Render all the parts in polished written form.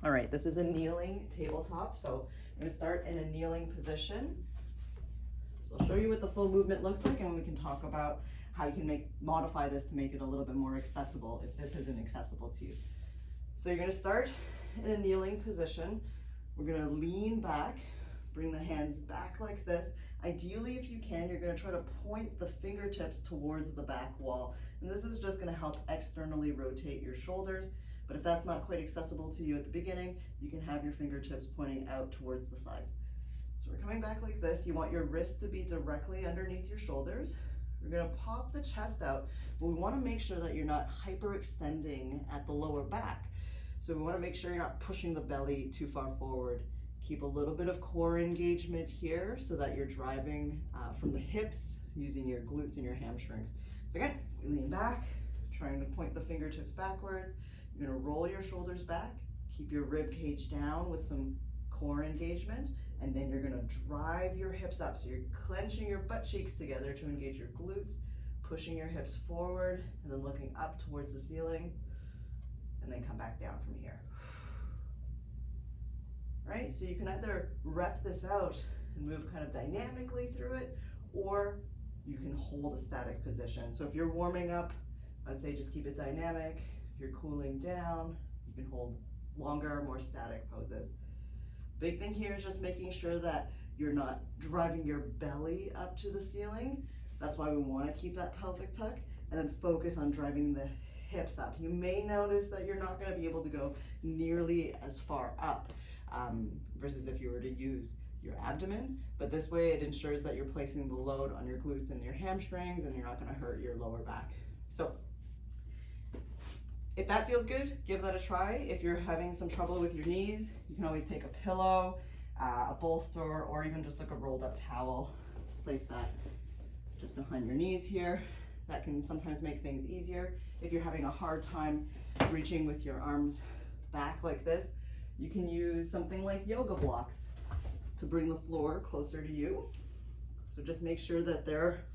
All right, this is a kneeling tabletop, so I'm going to start in a kneeling position. So I'll show you what the full movement looks like, and then we can talk about how you can modify this to make it a little bit more accessible if this isn't accessible to you. So you're going to start in a kneeling position. We're going to lean back, bring the hands back like this. Ideally, if you can, you're going to try to point the fingertips towards the back wall. And this is just going to help externally rotate your shoulders. But if that's not quite accessible to you at the beginning, you can have your fingertips pointing out towards the sides. So we're coming back like this. You want your wrists to be directly underneath your shoulders. We're going to pop the chest out, but we want to make sure that you're not hyperextending at the lower back. So we want to make sure you're not pushing the belly too far forward. Keep a little bit of core engagement here so that you're driving from the hips using your glutes and your hamstrings. So again, we lean back, trying to point the fingertips backwards. You're going to roll your shoulders back, keep your rib cage down with some core engagement, and then you're going to drive your hips up. So you're clenching your butt cheeks together to engage your glutes, pushing your hips forward, and then looking up towards the ceiling, and then come back down from here. Right? So you can either rep this out and move kind of dynamically through it, or you can hold a static position. So if you're warming up, I'd say just keep it dynamic. If you're cooling down, you can hold longer, more static poses. Big thing here is just making sure that you're not driving your belly up to the ceiling. That's why we want to keep that pelvic tuck, and then focus on driving the hips up. You may notice that you're not going to be able to go nearly as far up versus if you were to use your abdomen, but this way it ensures that you're placing the load on your glutes and your hamstrings, and you're not going to hurt your lower back. So if that feels good, give that a try. If you're having some trouble with your knees, you can always take a pillow, a bolster, or even just like a rolled up towel. Place that just behind your knees here. That can sometimes make things easier. If you're having a hard time reaching with your arms back like this, you can use something like yoga blocks to bring the floor closer to you. So just make sure that they're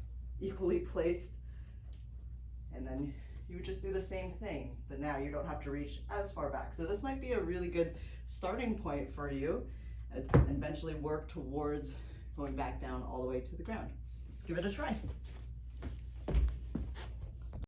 equally placed, and then you would just do the same thing, but now you don't have to reach as far back. So this might be a really good starting point for you, and eventually work towards going back down all the way to the ground. Let's give it a try.